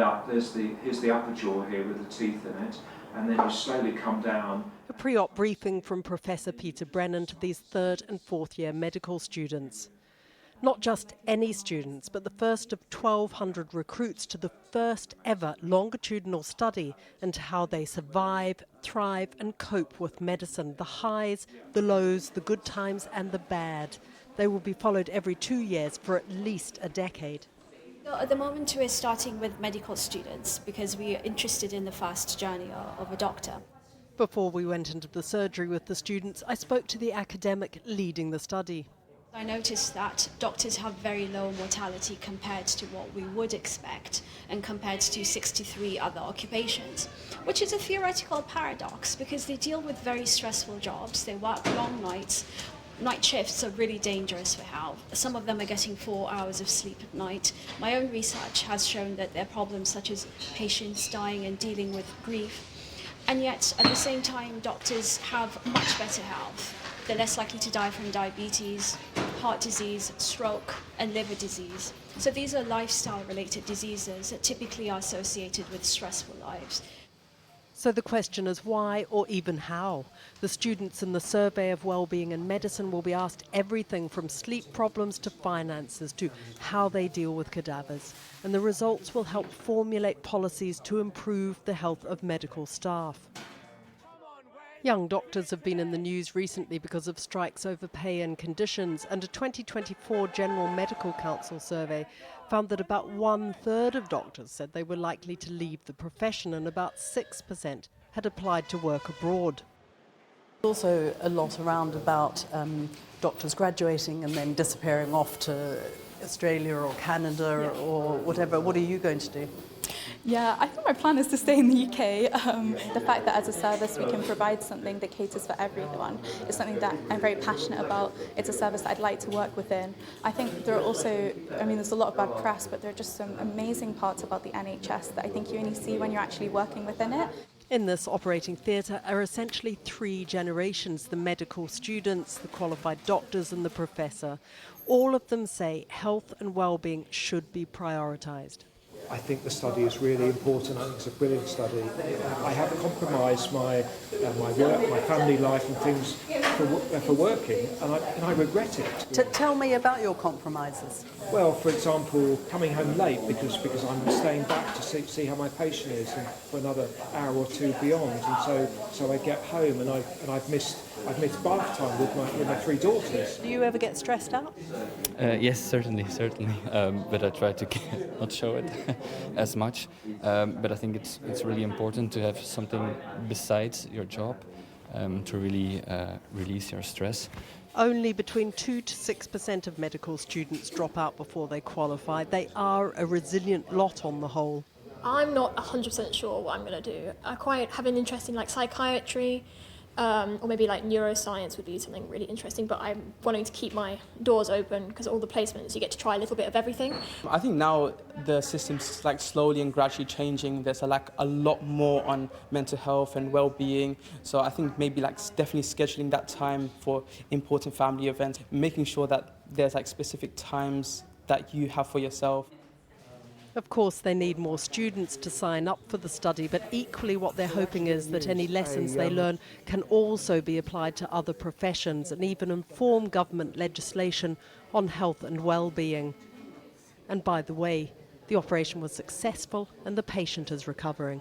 up, here's the upper jaw here with the teeth in it, and then you slowly come down. A pre-op briefing from Professor Peter Brennan to these third and fourth year medical students. Not just any students, but the first of 1,200 recruits to the first ever longitudinal study into how they survive, thrive and cope with medicine, the highs, the lows, the good times and the bad. They will be followed every 2 years for at least a decade. So at the moment we're starting with medical students because we are interested in the fast journey of a doctor. Before we went into the surgery with the students, I spoke to the academic leading the study. I noticed that doctors have very low mortality compared to what we would expect and compared to 63 other occupations, which is a theoretical paradox because they deal with very stressful jobs, they work long nights. Night shifts are really dangerous for health. Some of them are getting 4 hours of sleep at night. My own research has shown that there are problems such as patients dying and dealing with grief. And yet, at the same time, doctors have much better health. They're less likely to die from diabetes, heart disease, stroke, and liver disease. So these are lifestyle-related diseases that typically are associated with stressful lives. So the question is why or even how? The students in the survey of wellbeing and medicine will be asked everything from sleep problems to finances to how they deal with cadavers. And the results will help formulate policies to improve the health of medical staff. Young doctors have been in the news recently because of strikes over pay and conditions, and a 2024 General Medical Council survey found that about 1/3 of doctors said they were likely to leave the profession and about 6% had applied to work abroad. Also a lot around about doctors graduating and then disappearing off to Australia or Canada or whatever. What are you going to do? Yeah, I think my plan is to stay in the UK. The fact that as a service we can provide something that caters for everyone is something that I'm very passionate about. It's a service that I'd like to work within. I think there are also, there's a lot of bad press, but there are just some amazing parts about the NHS that I think you only see when you're actually working within it. In this operating theatre are essentially 3 generations, the medical students, the qualified doctors and the professor. All of them say health and well-being should be prioritised. I think the study is really important. I think it's a brilliant study. I have compromised my work, my family life and things for working, and I regret it. Tell me about your compromises. Well, for example, coming home late because I'm staying back to see how my patient is and for another hour or two beyond, and so I get home and I've missed bath time with my 3 daughters. Do you ever get stressed out? Yes, certainly. But I try to not show it as much. But I think it's really important to have something besides your job to really release your stress. Only between 2 to 6% of medical students drop out before they qualify. They are a resilient lot on the whole. I'm not 100% sure what I'm going to do. I quite have an interest in psychiatry, or maybe neuroscience would be something really interesting, but I'm wanting to keep my doors open because all the placements you get to try a little bit of everything. I think now the system's slowly and gradually changing. There's a lot more on mental health and well-being, so I think maybe definitely scheduling that time for important family events, making sure that there's specific times that you have for yourself. Of course, they need more students to sign up for the study, but equally what they're hoping is that any lessons they learn can also be applied to other professions and even inform government legislation on health and well-being. And by the way, the operation was successful and the patient is recovering.